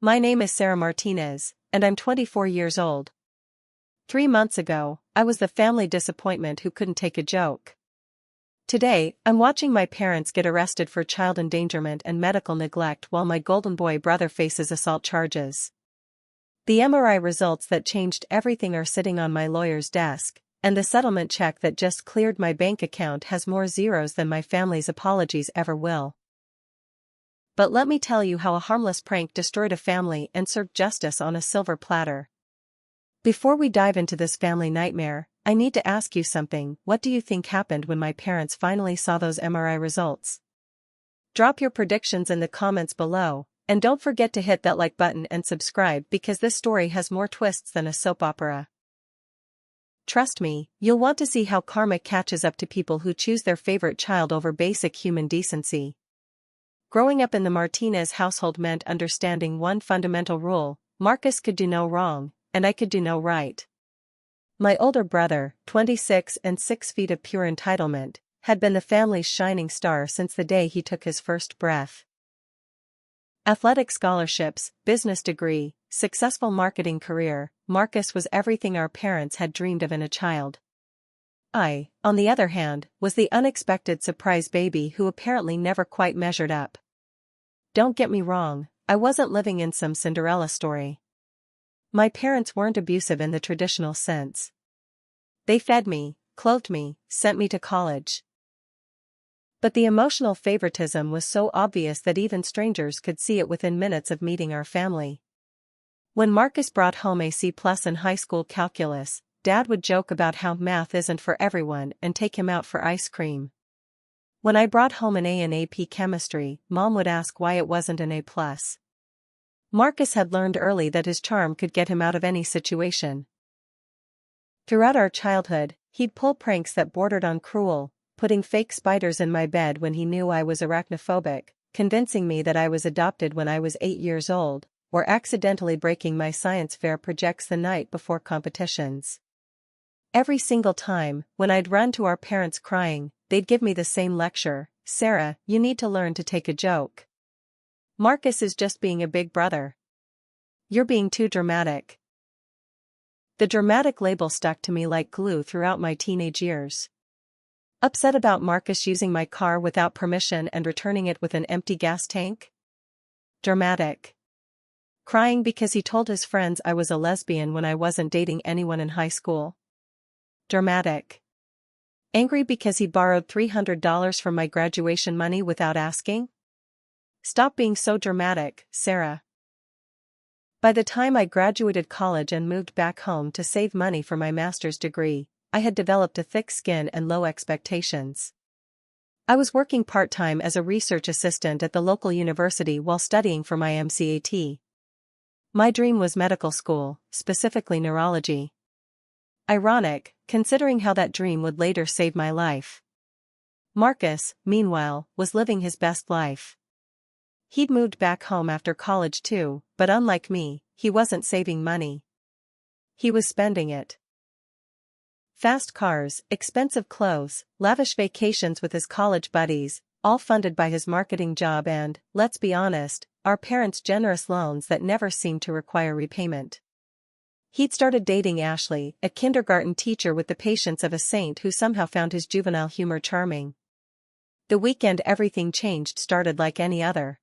My name is Sarah Martinez, and I'm 24 years old. 3 months ago, I was the family disappointment who couldn't take a joke. Today, I'm watching my parents get arrested for child endangerment and medical neglect while my golden boy brother faces assault charges. The MRI results that changed everything are sitting on my lawyer's desk, and the settlement check that just cleared my bank account has more zeros than my family's apologies ever will. But let me tell you how a harmless prank destroyed a family and served justice on a silver platter. Before we dive into this family nightmare, I need to ask you something. What do you think happened when my parents finally saw those MRI results? Drop your predictions in the comments below, and don't forget to hit that like button and subscribe because this story has more twists than a soap opera. Trust me, you'll want to see how karma catches up to people who choose their favorite child over basic human decency. Growing up in the Martinez household meant understanding one fundamental rule: Marcus could do no wrong, and I could do no right. My older brother, 26 and 6 feet of pure entitlement, had been the family's shining star since the day he took his first breath. Athletic scholarships, business degree, successful marketing career, Marcus was everything our parents had dreamed of in a child. I, on the other hand, was the unexpected surprise baby who apparently never quite measured up. Don't get me wrong, I wasn't living in some Cinderella story. My parents weren't abusive in the traditional sense. They fed me, clothed me, sent me to college. But the emotional favoritism was so obvious that even strangers could see it within minutes of meeting our family. When Marcus brought home a C+ in high school calculus, Dad would joke about how math isn't for everyone and take him out for ice cream. When I brought home an A in AP chemistry, Mom would ask why it wasn't an A+. Marcus had learned early that his charm could get him out of any situation. Throughout our childhood, he'd pull pranks that bordered on cruel, putting fake spiders in my bed when he knew I was arachnophobic, convincing me that I was adopted when I was 8 years old, or accidentally breaking my science fair projects the night before competitions. Every single time, when I'd run to our parents crying, they'd give me the same lecture: Sarah, you need to learn to take a joke. Marcus is just being a big brother. You're being too dramatic. The dramatic label stuck to me like glue throughout my teenage years. Upset about Marcus using my car without permission and returning it with an empty gas tank? Dramatic. Crying because he told his friends I was a lesbian when I wasn't dating anyone in high school? Dramatic. Angry because he borrowed $300 from my graduation money without asking? Stop being so dramatic, Sarah. By the time I graduated college and moved back home to save money for my master's degree, I had developed a thick skin and low expectations. I was working part-time as a research assistant at the local university while studying for my MCAT. My dream was medical school, specifically neurology. Ironic, considering how that dream would later save my life. Marcus, meanwhile, was living his best life. He'd moved back home after college too, but unlike me, he wasn't saving money. He was spending it. Fast cars, expensive clothes, lavish vacations with his college buddies, all funded by his marketing job and, let's be honest, our parents' generous loans that never seemed to require repayment. He'd started dating Ashley, a kindergarten teacher with the patience of a saint who somehow found his juvenile humor charming. The weekend everything changed started like any other.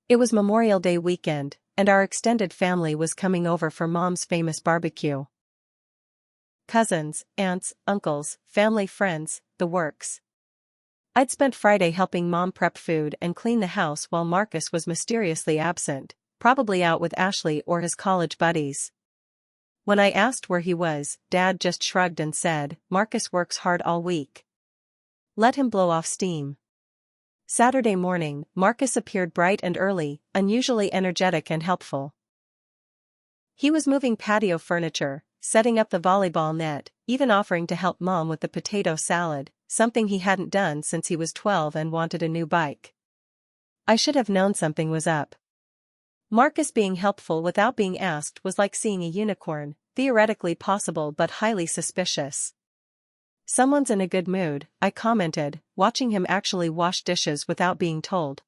It was Memorial Day weekend, and our extended family was coming over for Mom's famous barbecue. Cousins, aunts, uncles, family friends, the works. I'd spent Friday helping Mom prep food and clean the house while Marcus was mysteriously absent, probably out with Ashley or his college buddies. When I asked where he was, Dad just shrugged and said, "Marcus works hard all week. Let him blow off steam." Saturday morning, Marcus appeared bright and early, unusually energetic and helpful. He was moving patio furniture, setting up the volleyball net, even offering to help Mom with the potato salad, something he hadn't done since he was 12 and wanted a new bike. I should have known something was up. Marcus being helpful without being asked was like seeing a unicorn, theoretically possible but highly suspicious. "Someone's in a good mood," I commented, watching him actually wash dishes without being told.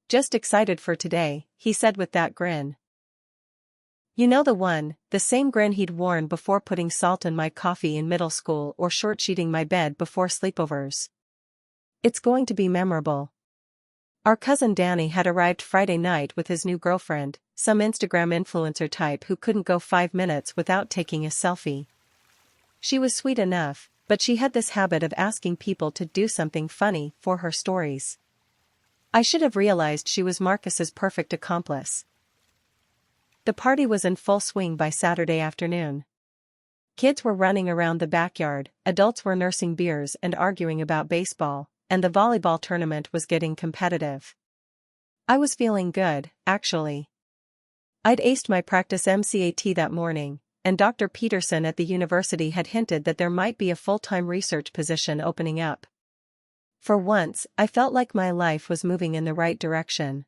Just excited for today, he said with that grin. You know the one, the same grin he'd worn before putting salt in my coffee in middle school or short-sheeting my bed before sleepovers. It's going to be memorable. Our cousin Danny had arrived Friday night with his new girlfriend, some Instagram influencer type who couldn't go 5 minutes without taking a selfie. She was sweet enough, but she had this habit of asking people to do something funny for her stories. I should have realized she was Marcus's perfect accomplice. The party was in full swing by Saturday afternoon. Kids were running around the backyard, adults were nursing beers and arguing about baseball, and the volleyball tournament was getting competitive. I was feeling good, actually. I'd aced my practice MCAT that morning, and Dr. Peterson at the university had hinted that there might be a full-time research position opening up. For once, I felt like my life was moving in the right direction.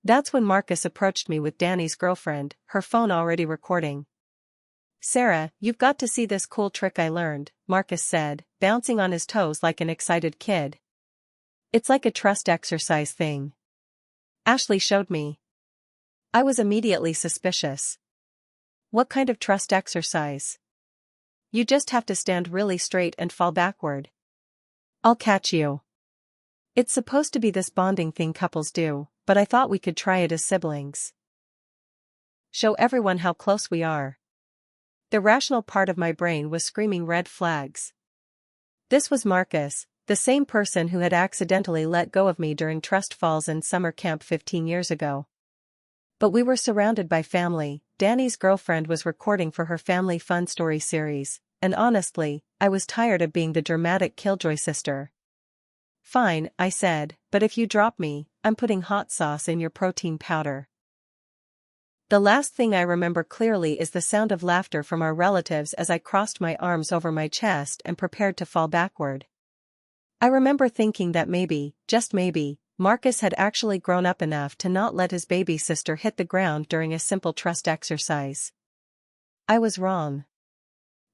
That's when Marcus approached me with Danny's girlfriend, her phone already recording. "Sarah, you've got to see this cool trick I learned," Marcus said, bouncing on his toes like an excited kid. "It's like a trust exercise thing. Ashley showed me." I was immediately suspicious. "What kind of trust exercise?" "You just have to stand really straight and fall backward. I'll catch you." "It's supposed to be this bonding thing couples do, but I thought we could try it as siblings. Show everyone how close we are." The rational part of my brain was screaming red flags. This was Marcus, the same person who had accidentally let go of me during trust falls in summer camp 15 years ago. But we were surrounded by family. Danny's girlfriend was recording for her family fun story series, and honestly, I was tired of being the dramatic killjoy sister. "Fine," I said, "but if you drop me, I'm putting hot sauce in your protein powder." The last thing I remember clearly is the sound of laughter from our relatives as I crossed my arms over my chest and prepared to fall backward. I remember thinking that maybe, just maybe, Marcus had actually grown up enough to not let his baby sister hit the ground during a simple trust exercise. I was wrong.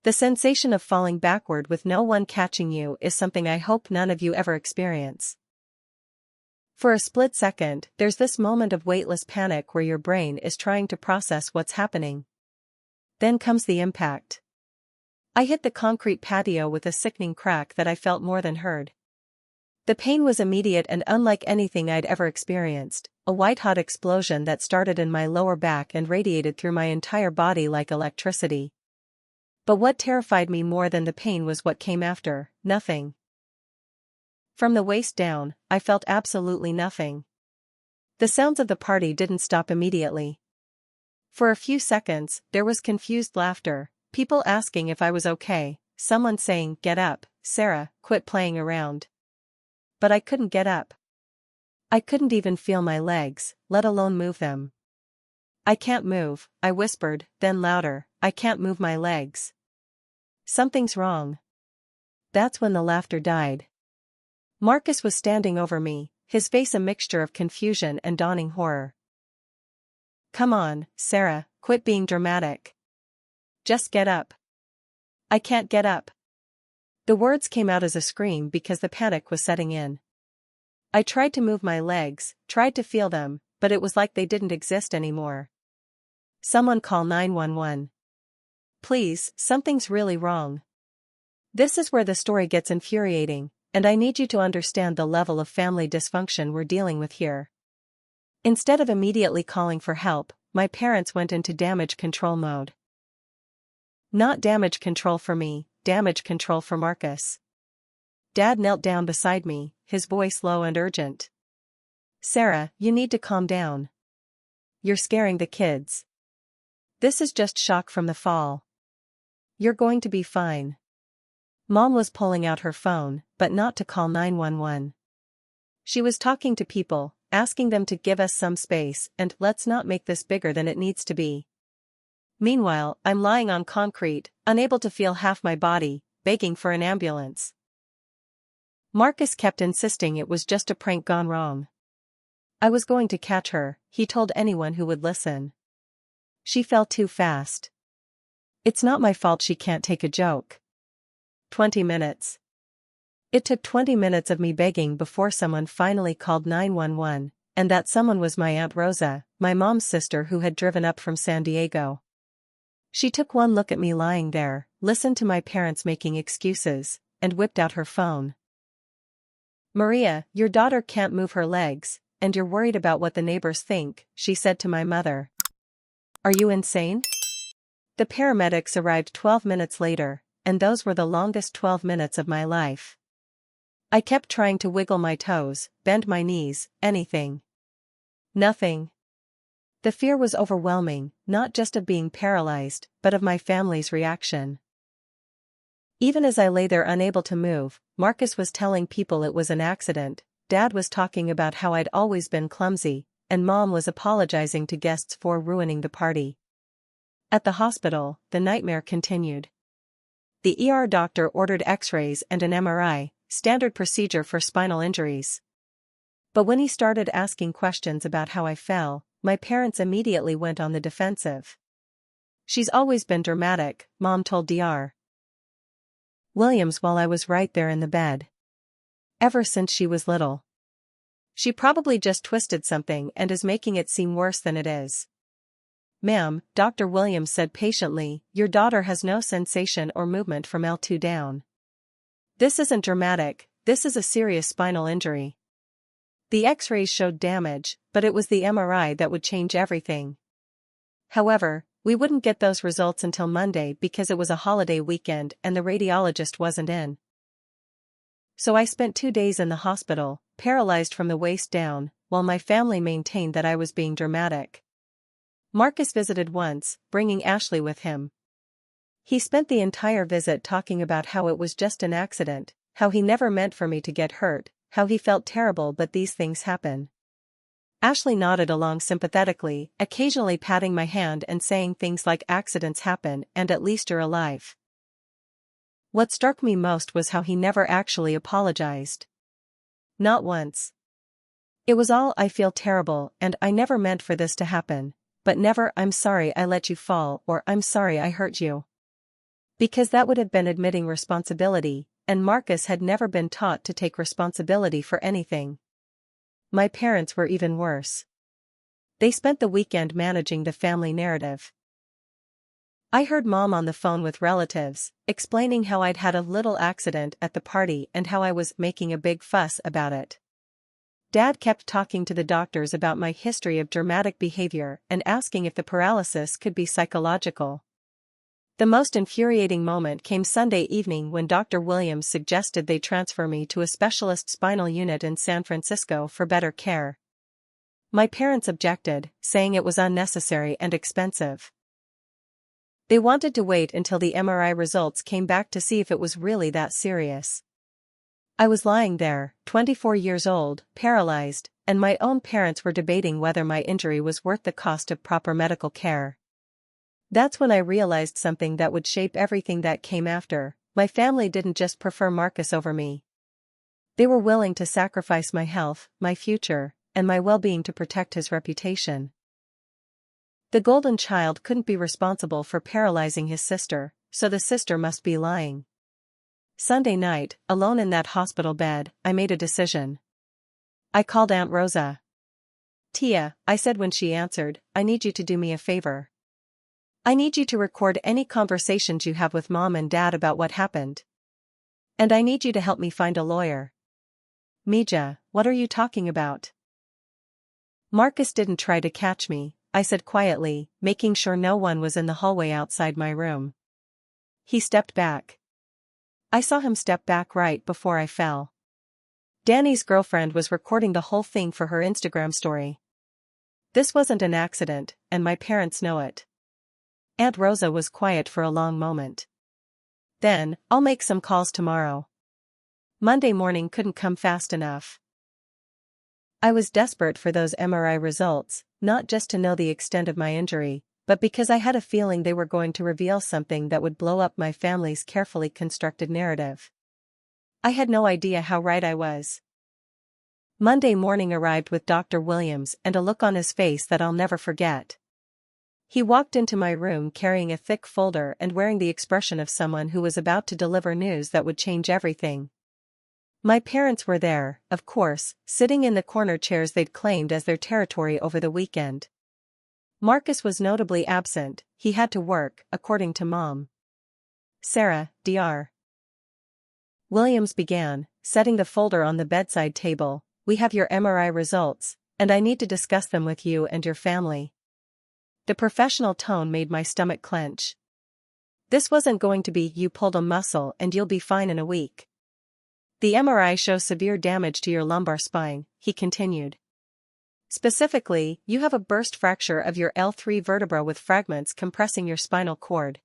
The sensation of falling backward with no one catching you is something I hope none of you ever experience. For a split second, there's this moment of weightless panic where your brain is trying to process what's happening. Then comes the impact. I hit the concrete patio with a sickening crack that I felt more than heard. The pain was immediate and unlike anything I'd ever experienced, a white-hot explosion that started in my lower back and radiated through my entire body like electricity. But what terrified me more than the pain was what came after: nothing. From the waist down, I felt absolutely nothing. The sounds of the party didn't stop immediately. For a few seconds, there was confused laughter, people asking if I was okay, someone saying, "Get up, Sarah, quit playing around." But I couldn't get up. I couldn't even feel my legs, let alone move them. "I can't move," I whispered, then louder, "I can't move my legs. Something's wrong." That's when the laughter died. Marcus was standing over me, his face a mixture of confusion and dawning horror. "Come on, Sarah, quit being dramatic. Just get up." "I can't get up." The words came out as a scream because the panic was setting in. I tried to move my legs, tried to feel them, but it was like they didn't exist anymore. "Someone call 911. Please, something's really wrong." This is where the story gets infuriating, and I need you to understand the level of family dysfunction we're dealing with here. Instead of immediately calling for help, my parents went into damage control mode. Not damage control for me, damage control for Marcus. Dad knelt down beside me, his voice low and urgent. "Sarah, you need to calm down. You're scaring the kids. This is just shock from the fall. You're going to be fine." Mom was pulling out her phone, but not to call 911. She was talking to people, asking them to give us some space and let's not make this bigger than it needs to be. Meanwhile, I'm lying on concrete, unable to feel half my body, begging for an ambulance. Marcus kept insisting it was just a prank gone wrong. I was going to catch her, he told anyone who would listen. She fell too fast. It's not my fault she can't take a joke. 20 minutes. It took 20 minutes of me begging before someone finally called 911, and that someone was my Aunt Rosa, my mom's sister who had driven up from San Diego. She took one look at me lying there, listened to my parents making excuses, and whipped out her phone. "Maria, your daughter can't move her legs, and you're worried about what the neighbors think," she said to my mother. "Are you insane?" The paramedics arrived 12 minutes later, and those were the longest 12 minutes of my life. I kept trying to wiggle my toes, bend my knees, anything. Nothing. The fear was overwhelming, not just of being paralyzed, but of my family's reaction. Even as I lay there unable to move, Marcus was telling people it was an accident, Dad was talking about how I'd always been clumsy, and Mom was apologizing to guests for ruining the party. At the hospital, the nightmare continued. The ER doctor ordered X-rays and an MRI, standard procedure for spinal injuries. But when he started asking questions about how I fell, my parents immediately went on the defensive. "She's always been dramatic," Mom told Dr. Williams while I was right there in the bed. "Ever since she was little. She probably just twisted something and is making it seem worse than it is." "Ma'am," Dr. Williams said patiently, "your daughter has no sensation or movement from L2 down. This isn't dramatic, this is a serious spinal injury." The X-rays showed damage, but it was the MRI that would change everything. However, we wouldn't get those results until Monday because it was a holiday weekend and the radiologist wasn't in. So I spent 2 days in the hospital, paralyzed from the waist down, while my family maintained that I was being dramatic. Marcus visited once, bringing Ashley with him. He spent the entire visit talking about how it was just an accident, how he never meant for me to get hurt, how he felt terrible but these things happen. Ashley nodded along sympathetically, occasionally patting my hand and saying things like "accidents happen and at least you're alive." What struck me most was how he never actually apologized. Not once. It was all "I feel terrible and I never meant for this to happen," but never "I'm sorry I let you fall" or "I'm sorry I hurt you." Because that would have been admitting responsibility, and Marcus had never been taught to take responsibility for anything. My parents were even worse. They spent the weekend managing the family narrative. I heard Mom on the phone with relatives, explaining how I'd had a little accident at the party and how I was making a big fuss about it. Dad kept talking to the doctors about my history of dramatic behavior and asking if the paralysis could be psychological. The most infuriating moment came Sunday evening when Dr. Williams suggested they transfer me to a specialist spinal unit in San Francisco for better care. My parents objected, saying it was unnecessary and expensive. They wanted to wait until the MRI results came back to see if it was really that serious. I was lying there, 24 years old, paralyzed, and my own parents were debating whether my injury was worth the cost of proper medical care. That's when I realized something that would shape everything that came after. My family didn't just prefer Marcus over me. They were willing to sacrifice my health, my future, and my well-being to protect his reputation. The golden child couldn't be responsible for paralyzing his sister, so the sister must be lying. Sunday night, alone in that hospital bed, I made a decision. I called Aunt Rosa. "Tia," I said when she answered, "I need you to do me a favor. I need you to record any conversations you have with Mom and Dad about what happened. And I need you to help me find a lawyer." "Mija, what are you talking about?" "Marcus didn't try to catch me," I said quietly, making sure no one was in the hallway outside my room. He stepped back. I saw him step back right before I fell. Danny's girlfriend was recording the whole thing for her Instagram story. This wasn't an accident, and my parents know it. Aunt Rosa was quiet for a long moment. Then, "I'll make some calls tomorrow." Monday morning couldn't come fast enough. I was desperate for those MRI results, not just to know the extent of my injury, but because I had a feeling they were going to reveal something that would blow up my family's carefully constructed narrative. I had no idea how right I was. Monday morning arrived with Dr. Williams and a look on his face that I'll never forget. He walked into my room carrying a thick folder and wearing the expression of someone who was about to deliver news that would change everything. My parents were there, of course, sitting in the corner chairs they'd claimed as their territory over the weekend. Marcus was notably absent, he had to work, according to Mom. Sarah, Dr. Williams began, setting the folder on the bedside table. We have your MRI results, and I need to discuss them with you and your family. The professional tone made my stomach clench. This wasn't going to be you pulled a muscle and you'll be fine in a week. The MRI shows severe damage to your lumbar spine, he continued. Specifically, you have a burst fracture of your L3 vertebra with fragments compressing your spinal cord.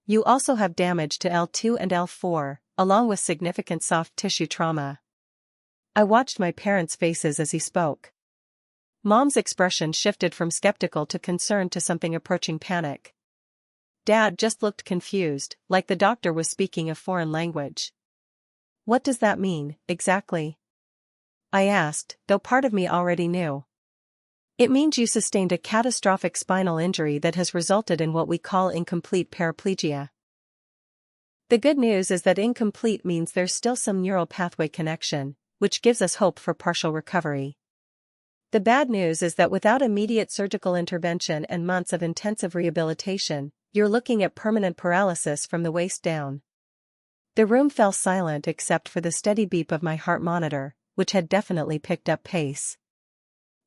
You also have damage to L2 and L4, along with significant soft tissue trauma. I watched my parents' faces as he spoke. Mom's expression shifted from skeptical to concerned to something approaching panic. Dad just looked confused, like the doctor was speaking a foreign language. What does that mean, exactly? I asked, though part of me already knew. It means you sustained a catastrophic spinal injury that has resulted in what we call incomplete paraplegia. The good news is that incomplete means there's still some neural pathway connection, which gives us hope for partial recovery. The bad news is that without immediate surgical intervention and months of intensive rehabilitation, you're looking at permanent paralysis from the waist down. The room fell silent except for the steady beep of my heart monitor, which had definitely picked up pace.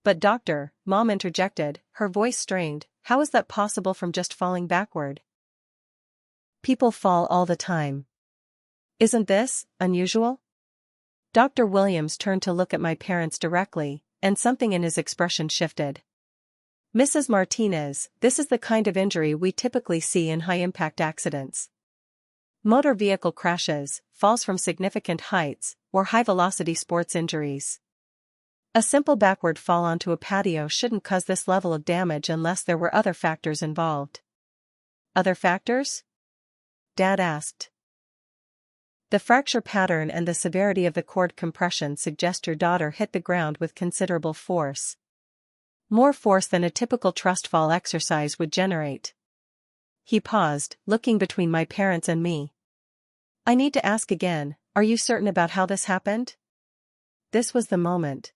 But doctor, Mom interjected, her voice strained, how is that possible from just falling backward? People fall all the time. Isn't this unusual? Dr. Williams turned to look at my parents directly, and something in his expression shifted. Mrs. Martinez, this is the kind of injury we typically see in high-impact accidents. Motor vehicle crashes, falls from significant heights, or high-velocity sports injuries. A simple backward fall onto a patio shouldn't cause this level of damage unless there were other factors involved. Other factors? Dad asked. The fracture pattern and the severity of the cord compression suggest your daughter hit the ground with considerable force. More force than a typical trust fall exercise would generate. He paused, looking between my parents and me. I need to ask again, are you certain about how this happened? This was the moment.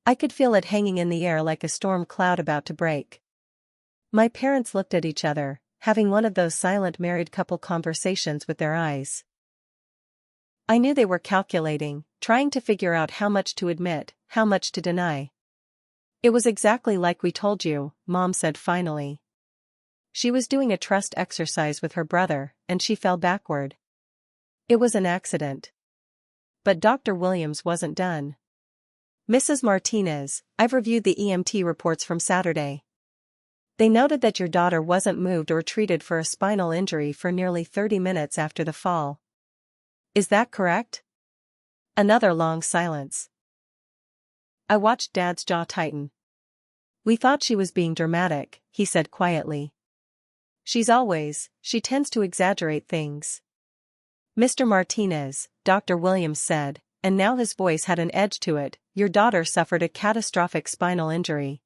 I could feel it hanging in the air like a storm cloud about to break. My parents looked at each other, having one of those silent married couple conversations with their eyes. I knew they were calculating, trying to figure out how much to admit, how much to deny. It was exactly like we told you, Mom said finally. She was doing a trust exercise with her brother, and she fell backward. It was an accident. But Dr. Williams wasn't done. Mrs. Martinez, I've reviewed the EMT reports from Saturday. They noted that your daughter wasn't moved or treated for a spinal injury for nearly 30 minutes after the fall. Is that correct? Another long silence. I watched Dad's jaw tighten. We thought she was being dramatic, he said quietly. She tends to exaggerate things. Mr. Martinez, Dr. Williams said, and now his voice had an edge to it, your daughter suffered a catastrophic spinal injury.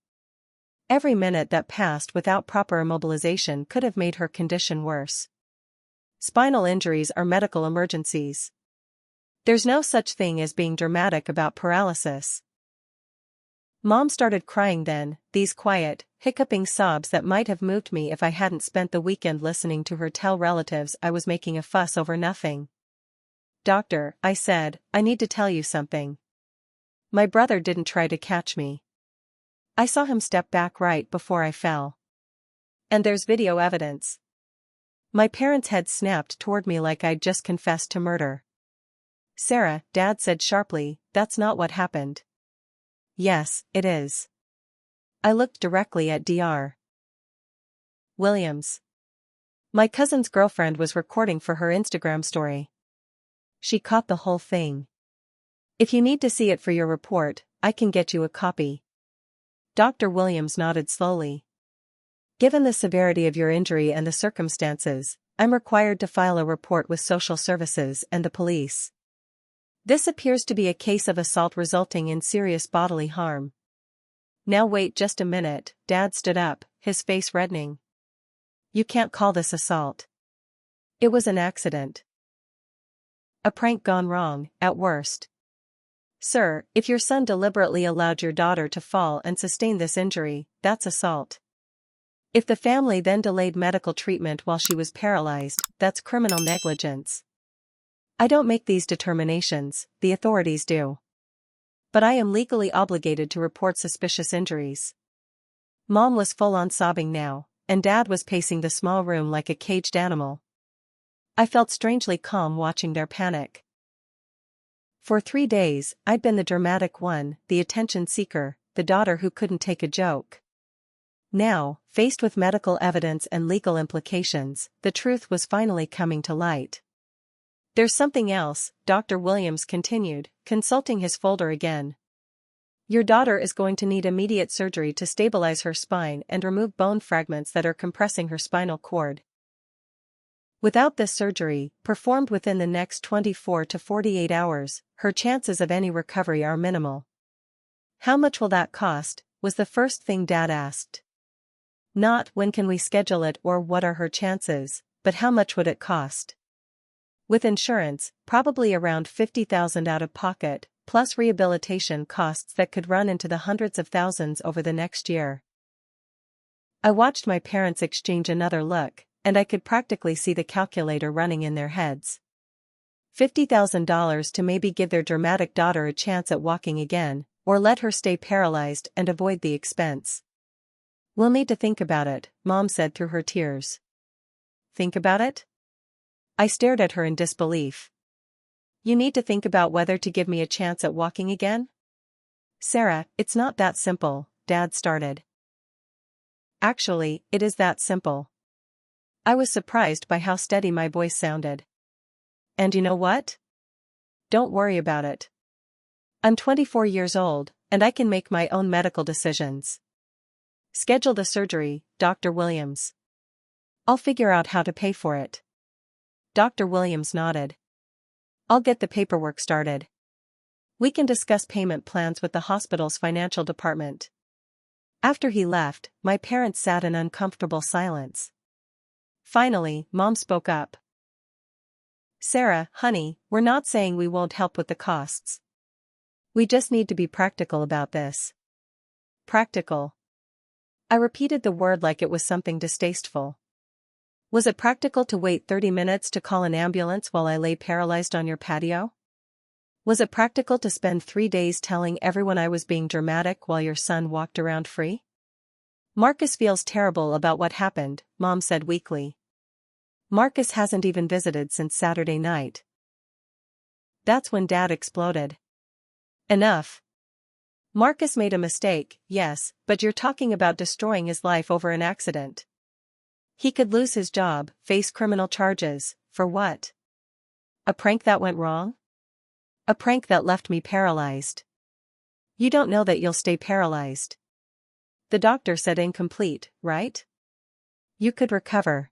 Every minute that passed without proper immobilization could have made her condition worse. Spinal injuries are medical emergencies. There's no such thing as being dramatic about paralysis. Mom started crying then, these quiet, hiccuping sobs that might have moved me if I hadn't spent the weekend listening to her tell relatives I was making a fuss over nothing. Doctor, I said, I need to tell you something. My brother didn't try to catch me. I saw him step back right before I fell. And there's video evidence. My parents' heads snapped toward me like I'd just confessed to murder. Sarah, Dad said sharply, that's not what happened. Yes, it is. I looked directly at Dr. Williams. My cousin's girlfriend was recording for her Instagram story. She caught the whole thing. If you need to see it for your report, I can get you a copy. Dr. Williams nodded slowly. Given the severity of your injury and the circumstances, I'm required to file a report with social services and the police. This appears to be a case of assault resulting in serious bodily harm. Now wait just a minute, Dad stood up, his face reddening. You can't call this assault. It was an accident. A prank gone wrong, at worst. Sir, if your son deliberately allowed your daughter to fall and sustain this injury, that's assault. If the family then delayed medical treatment while she was paralyzed, that's criminal negligence. I don't make these determinations, the authorities do. But I am legally obligated to report suspicious injuries. Mom was full-on sobbing now, and Dad was pacing the small room like a caged animal. I felt strangely calm watching their panic. For 3 days, I'd been the dramatic one, the attention seeker, the daughter who couldn't take a joke. Now, faced with medical evidence and legal implications, the truth was finally coming to light. There's something else, Dr. Williams continued, consulting his folder again. Your daughter is going to need immediate surgery to stabilize her spine and remove bone fragments that are compressing her spinal cord. Without this surgery, performed within the next 24 to 48 hours, her chances of any recovery are minimal. How much will that cost, was the first thing Dad asked. Not when can we schedule it or what are her chances, but how much would it cost? With insurance, probably around $50,000 out of pocket, plus rehabilitation costs that could run into the hundreds of thousands over the next year. I watched my parents exchange another look, and I could practically see the calculator running in their heads. $50,000 to maybe give their dramatic daughter a chance at walking again, or let her stay paralyzed and avoid the expense. We'll need to think about it, Mom said through her tears. Think about it? I stared at her in disbelief. You need to think about whether to give me a chance at walking again? Sarah, it's not that simple, Dad started. Actually, it is that simple. I was surprised by how steady my voice sounded. And you know what? Don't worry about it. I'm 24 years old, and I can make my own medical decisions. Schedule the surgery, Dr. Williams. I'll figure out how to pay for it. Dr. Williams nodded. I'll get the paperwork started. We can discuss payment plans with the hospital's financial department. After he left, my parents sat in uncomfortable silence. Finally, Mom spoke up. Sarah, honey, we're not saying we won't help with the costs. We just need to be practical about this. Practical. I repeated the word like it was something distasteful. Was it practical to wait 30 minutes to call an ambulance while I lay paralyzed on your patio? Was it practical to spend 3 days telling everyone I was being dramatic while your son walked around free? Marcus feels terrible about what happened, Mom said weakly. Marcus hasn't even visited since Saturday night. That's when Dad exploded. Enough. Marcus made a mistake, yes, but you're talking about destroying his life over an accident. He could lose his job, face criminal charges, for what? A prank that went wrong? A prank that left me paralyzed. You don't know that you'll stay paralyzed. The doctor said incomplete, right? You could recover.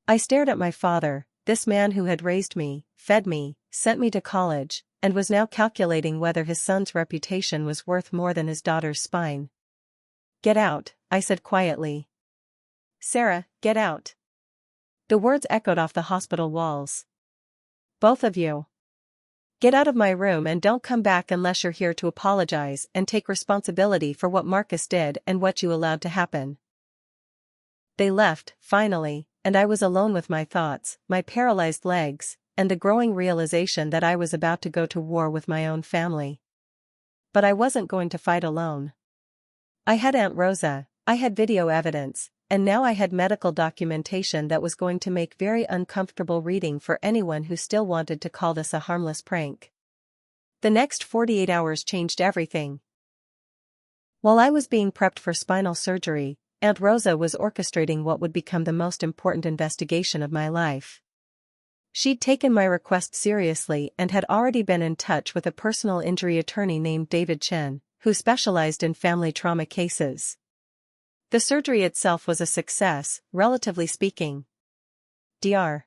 I stared at my father, this man who had raised me, fed me, sent me to college, and was now calculating whether his son's reputation was worth more than his daughter's spine. Get out, I said quietly. Sarah, get out. The words echoed off the hospital walls. Both of you. Get out of my room and don't come back unless you're here to apologize and take responsibility for what Marcus did and what you allowed to happen. They left, finally, and I was alone with my thoughts, my paralyzed legs, and the growing realization that I was about to go to war with my own family. But I wasn't going to fight alone. I had Aunt Rosa, I had video evidence, and now I had medical documentation that was going to make very uncomfortable reading for anyone who still wanted to call this a harmless prank. The next 48 hours changed everything. While I was being prepped for spinal surgery, Aunt Rosa was orchestrating what would become the most important investigation of my life. She'd taken my request seriously and had already been in touch with a personal injury attorney named David Chen, who specialized in family trauma cases. The surgery itself was a success, relatively speaking. Dr.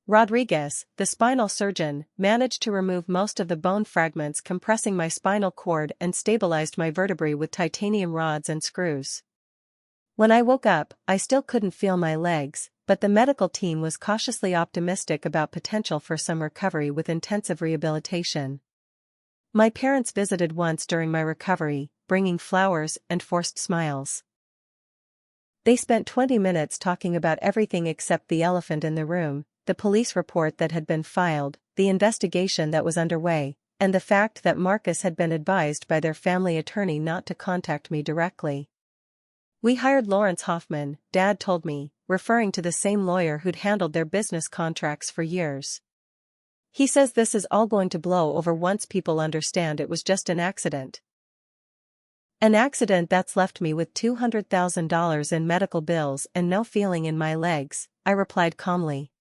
Rodriguez, the spinal surgeon, managed to remove most of the bone fragments compressing my spinal cord and stabilized my vertebrae with titanium rods and screws. When I woke up, I still couldn't feel my legs, but the medical team was cautiously optimistic about potential for some recovery with intensive rehabilitation. My parents visited once during my recovery, bringing flowers and forced smiles. They spent 20 minutes talking about everything except the elephant in the room, the police report that had been filed, the investigation that was underway, and the fact that Marcus had been advised by their family attorney not to contact me directly. "We hired Lawrence Hoffman," Dad told me, referring to the same lawyer who'd handled their business contracts for years. "He says this is all going to blow over once people understand it was just an accident." "An accident that's left me with $200,000 in medical bills and no feeling in my legs," I replied calmly.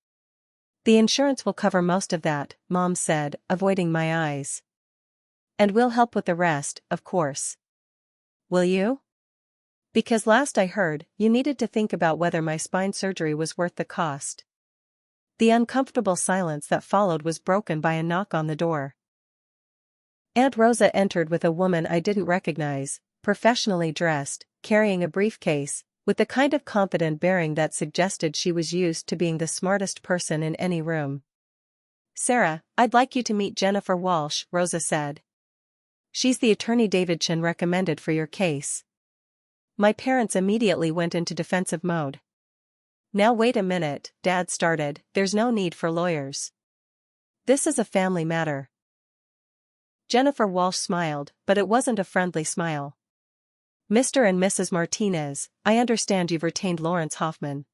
"The insurance will cover most of that," Mom said, avoiding my eyes. "And we'll help with the rest, of course." "Will you? Because last I heard, you needed to think about whether my spine surgery was worth the cost." The uncomfortable silence that followed was broken by a knock on the door. Aunt Rosa entered with a woman I didn't recognize, professionally dressed, carrying a briefcase, with the kind of confident bearing that suggested she was used to being the smartest person in any room. "Sarah, I'd like you to meet Jennifer Walsh," Rosa said. "She's the attorney Davidson recommended for your case." My parents immediately went into defensive mode. "Now wait a minute," Dad started, "there's no need for lawyers. This is a family matter." Jennifer Walsh smiled, but it wasn't a friendly smile. "Mr. and Mrs. Martinez, I understand you've retained Lawrence Hoffman.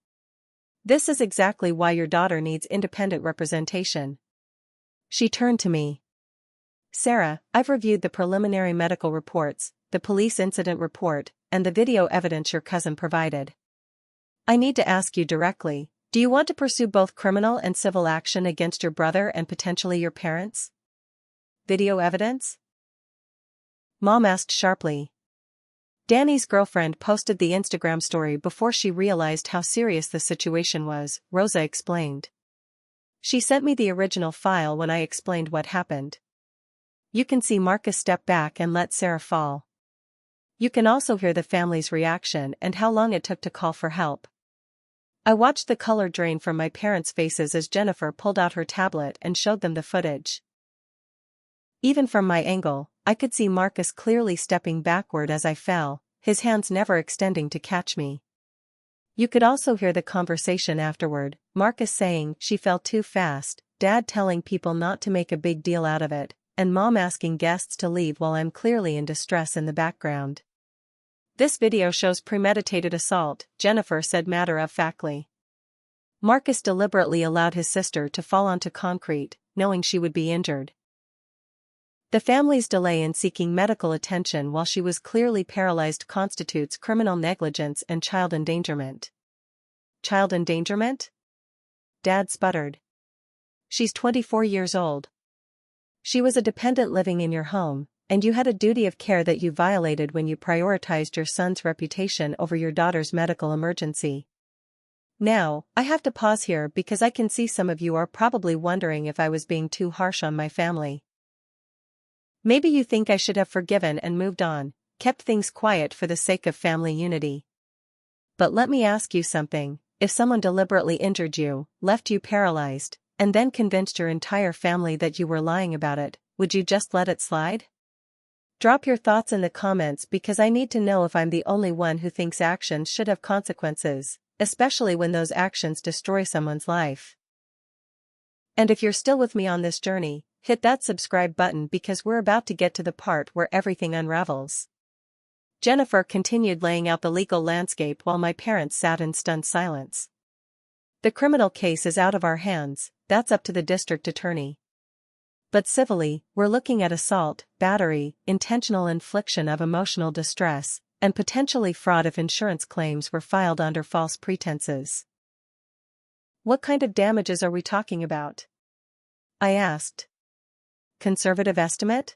This is exactly why your daughter needs independent representation." She turned to me. "Sarah, I've reviewed the preliminary medical reports, the police incident report, and the video evidence your cousin provided. I need to ask you directly, do you want to pursue both criminal and civil action against your brother and potentially your parents?" "Video evidence?" Mom asked sharply. "Danny's girlfriend posted the Instagram story before she realized how serious the situation was," Rosa explained. "She sent me the original file when I explained what happened. You can see Marcus step back and let Sarah fall. You can also hear the family's reaction and how long it took to call for help." I watched the color drain from my parents' faces as Jennifer pulled out her tablet and showed them the footage. Even from my angle, I could see Marcus clearly stepping backward as I fell, his hands never extending to catch me. You could also hear the conversation afterward, Marcus saying, "She fell too fast," Dad telling people not to make a big deal out of it, and Mom asking guests to leave while I'm clearly in distress in the background. "This video shows premeditated assault," Jennifer said matter-of-factly. Marcus deliberately allowed his sister to fall onto concrete, knowing she would be injured. The family's delay in seeking medical attention while she was clearly paralyzed constitutes criminal negligence and child endangerment." "Child endangerment?" Dad sputtered. "She's 24 years old. She was a dependent living in your home, and you had a duty of care that you violated when you prioritized your son's reputation over your daughter's medical emergency." Now, I have to pause here because I can see some of you are probably wondering if I was being too harsh on my family. Maybe you think I should have forgiven and moved on, kept things quiet for the sake of family unity. But let me ask you something, if someone deliberately injured you, left you paralyzed, and then convinced your entire family that you were lying about it, would you just let it slide? Drop your thoughts in the comments because I need to know if I'm the only one who thinks actions should have consequences, especially when those actions destroy someone's life. And if you're still with me on this journey, hit that subscribe button because we're about to get to the part where everything unravels. Jennifer continued laying out the legal landscape while my parents sat in stunned silence. "The criminal case is out of our hands, that's up to the district attorney. But civilly, we're looking at assault, battery, intentional infliction of emotional distress, and potentially fraud if insurance claims were filed under false pretenses." "What kind of damages are we talking about?" I asked. "Conservative estimate?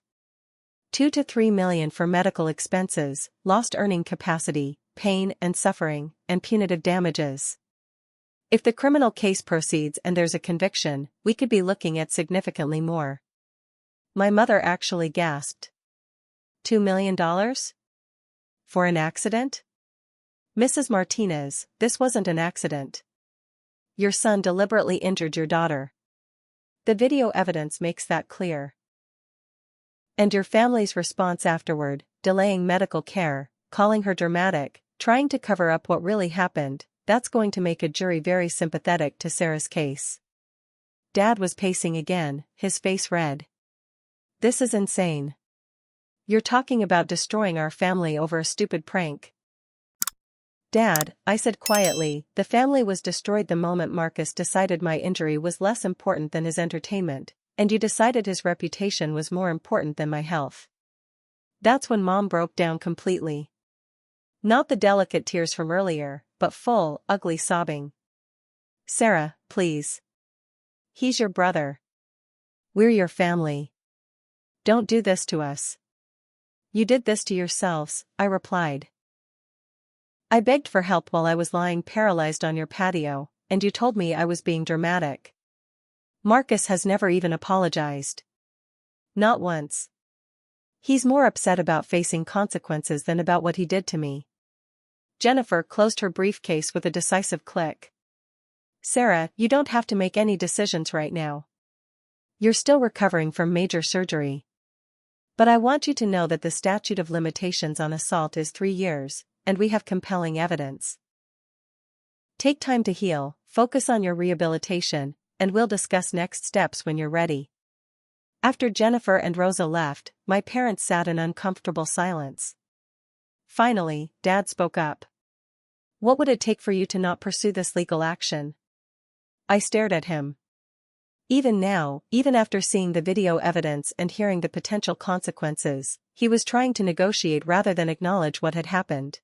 2 to 3 million for medical expenses, lost earning capacity, pain and suffering, and punitive damages. If the criminal case proceeds and there's a conviction, we could be looking at significantly more." My mother actually gasped. $2 million? For an accident? "Mrs. Martinez, this wasn't an accident. Your son deliberately injured your daughter. The video evidence makes that clear. And your family's response afterward, delaying medical care, calling her dramatic, trying to cover up what really happened, that's going to make a jury very sympathetic to Sarah's case. Dad was pacing again, his face red. This is insane. You're talking about destroying our family over a stupid prank. Dad, I said quietly, the family was destroyed the moment Marcus decided my injury was less important than his entertainment, and you decided his reputation was more important than my health. That's when Mom broke down completely. Not the delicate tears from earlier, but full, ugly sobbing. Sarah, please. He's your brother. We're your family. Don't do this to us. You did this to yourselves, I replied. I begged for help while I was lying paralyzed on your patio, and you told me I was being dramatic. Marcus has never even apologized. Not once. He's more upset about facing consequences than about what he did to me. Jennifer closed her briefcase with a decisive click. Sarah, you don't have to make any decisions right now. You're still recovering from major surgery. But I want you to know that the statute of limitations on assault is 3 years, and we have compelling evidence. Take time to heal, focus on your rehabilitation, and we'll discuss next steps when you're ready. After Jennifer and Rosa left, my parents sat in uncomfortable silence. Finally, Dad spoke up. What would it take for you to not pursue this legal action? I stared at him. Even now, even after seeing the video evidence and hearing the potential consequences, he was trying to negotiate rather than acknowledge what had happened.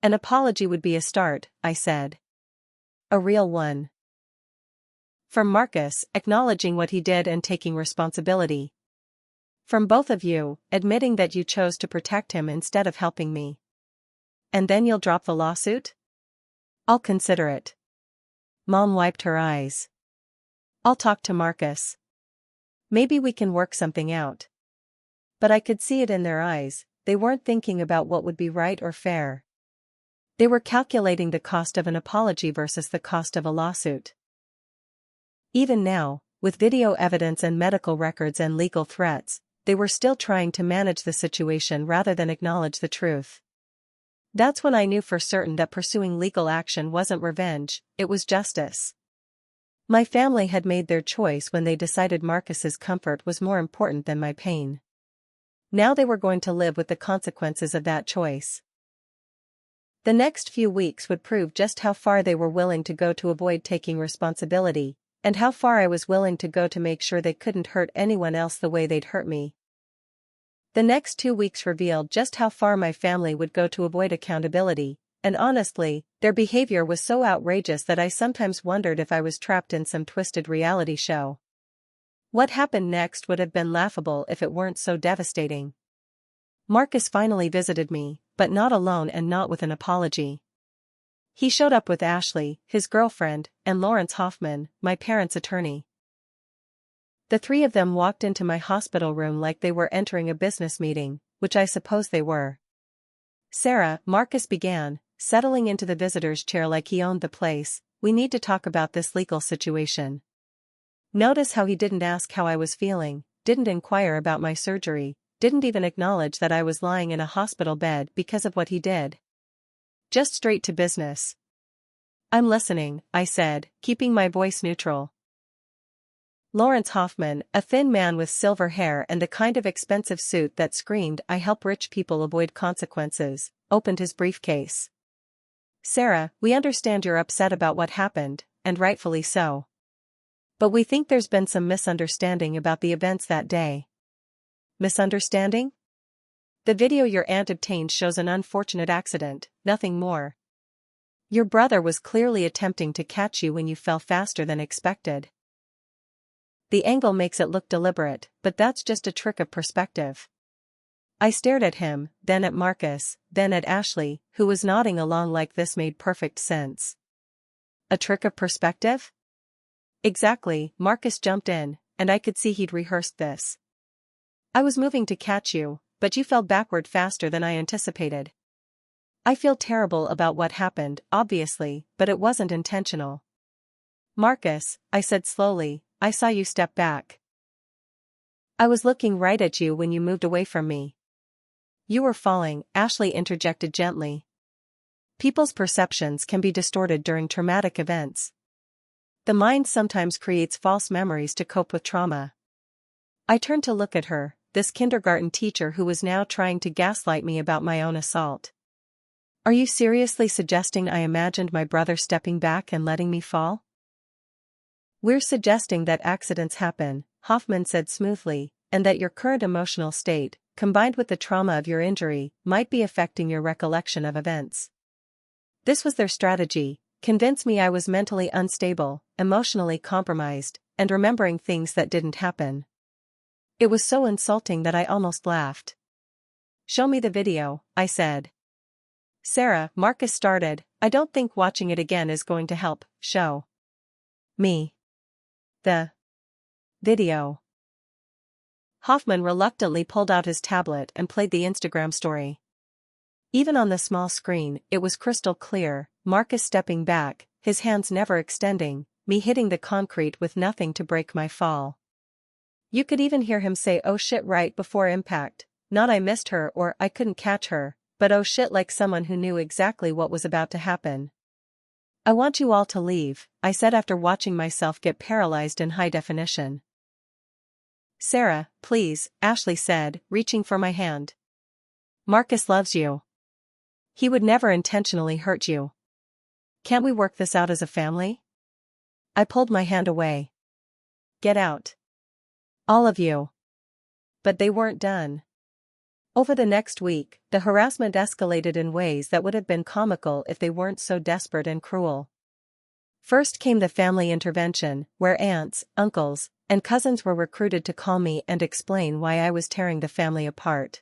An apology would be a start, I said. A real one. From Marcus, acknowledging what he did and taking responsibility. From both of you, admitting that you chose to protect him instead of helping me. And then you'll drop the lawsuit? I'll consider it. Mom wiped her eyes. I'll talk to Marcus. Maybe we can work something out. But I could see it in their eyes, they weren't thinking about what would be right or fair. They were calculating the cost of an apology versus the cost of a lawsuit. Even now, with video evidence and medical records and legal threats, they were still trying to manage the situation rather than acknowledge the truth. That's when I knew for certain that pursuing legal action wasn't revenge, it was justice. My family had made their choice when they decided Marcus's comfort was more important than my pain. Now they were going to live with the consequences of that choice. The next few weeks would prove just how far they were willing to go to avoid taking responsibility, and how far I was willing to go to make sure they couldn't hurt anyone else the way they'd hurt me. The next 2 weeks revealed just how far my family would go to avoid accountability, and honestly, their behavior was so outrageous that I sometimes wondered if I was trapped in some twisted reality show. What happened next would have been laughable if it weren't so devastating. Marcus finally visited me, but not alone and not with an apology. He showed up with Ashley, his girlfriend, and Lawrence Hoffman, my parents' attorney. The 3 of them walked into my hospital room like they were entering a business meeting, which I suppose they were. Sarah, Marcus began, settling into the visitor's chair like he owned the place, we need to talk about this legal situation. Notice how he didn't ask how I was feeling, didn't inquire about my surgery, didn't even acknowledge that I was lying in a hospital bed because of what he did. Just straight to business. I'm listening, I said, keeping my voice neutral. Lawrence Hoffman, a thin man with silver hair and the kind of expensive suit that screamed "I help rich people avoid consequences," opened his briefcase. Sarah, we understand you're upset about what happened, and rightfully so. But we think there's been some misunderstanding about the events that day. Misunderstanding? The video your aunt obtained shows an unfortunate accident, nothing more. Your brother was clearly attempting to catch you when you fell faster than expected. The angle makes it look deliberate, but that's just a trick of perspective. I stared at him, then at Marcus, then at Ashley, who was nodding along like this made perfect sense. A trick of perspective? Exactly, Marcus jumped in, and I could see he'd rehearsed this. I was moving to catch you, but you fell backward faster than I anticipated. I feel terrible about what happened, obviously, but it wasn't intentional. Marcus, I said slowly, I saw you step back. I was looking right at you when you moved away from me. You were falling, Ashley interjected gently. People's perceptions can be distorted during traumatic events. The mind sometimes creates false memories to cope with trauma. I turned to look at her, this kindergarten teacher who was now trying to gaslight me about my own assault. Are you seriously suggesting I imagined my brother stepping back and letting me fall? We're suggesting that accidents happen, Hoffman said smoothly, and that your current emotional state, combined with the trauma of your injury, might be affecting your recollection of events. This was their strategy: convince me I was mentally unstable, emotionally compromised, and remembering things that didn't happen. It was so insulting that I almost laughed. Show me the video, I said. Sarah, Marcus started, I don't think watching it again is going to help. Show me the video. Hoffman reluctantly pulled out his tablet and played the Instagram story. Even on the small screen, it was crystal clear: Marcus stepping back, his hands never extending, me hitting the concrete with nothing to break my fall. You could even hear him say "oh shit" right before impact, not "I missed her" or "I couldn't catch her," but "oh shit" like someone who knew exactly what was about to happen. I want you all to leave, I said after watching myself get paralyzed in high definition. Sarah, please, Ashley said, reaching for my hand. Marcus loves you. He would never intentionally hurt you. Can't we work this out as a family? I pulled my hand away. Get out. All of you. But they weren't done. Over the next week, the harassment escalated in ways that would have been comical if they weren't so desperate and cruel. First came the family intervention, where aunts, uncles, and cousins were recruited to call me and explain why I was tearing the family apart.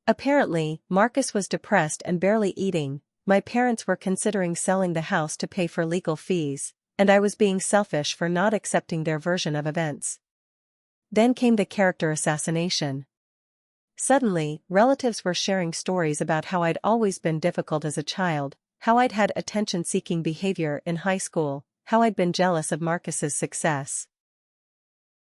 Apparently, Marcus was depressed and barely eating, my parents were considering selling the house to pay for legal fees, and I was being selfish for not accepting their version of events. Then came the character assassination. Suddenly, relatives were sharing stories about how I'd always been difficult as a child, how I'd had attention-seeking behavior in high school, how I'd been jealous of Marcus's success.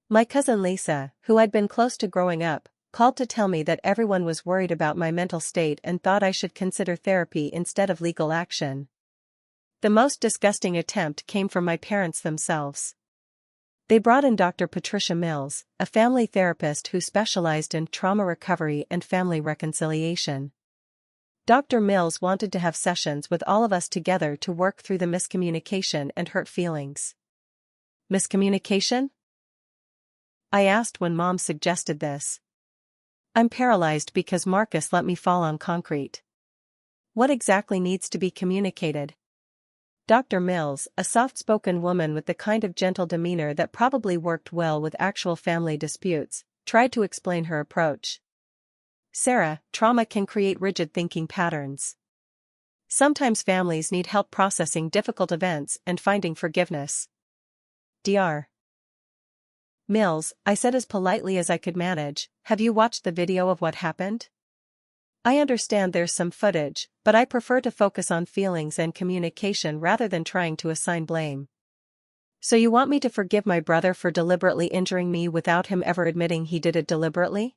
My cousin Lisa, who I'd been close to growing up, called to tell me that everyone was worried about my mental state and thought I should consider therapy instead of legal action. The most disgusting attempt came from my parents themselves. They brought in Dr. Patricia Mills, a family therapist who specialized in trauma recovery and family reconciliation. Dr. Mills wanted to have sessions with all of us together to work through the miscommunication and hurt feelings. Miscommunication? I asked when Mom suggested this. I'm paralyzed because Marcus let me fall on concrete. What exactly needs to be communicated? Dr. Mills, a soft-spoken woman with the kind of gentle demeanor that probably worked well with actual family disputes, tried to explain her approach. Sarah, trauma can create rigid thinking patterns. Sometimes families need help processing difficult events and finding forgiveness. Dr. Mills, I said as politely as I could manage, have you watched the video of what happened? I understand there's some footage, but I prefer to focus on feelings and communication rather than trying to assign blame. So you want me to forgive my brother for deliberately injuring me without him ever admitting he did it deliberately?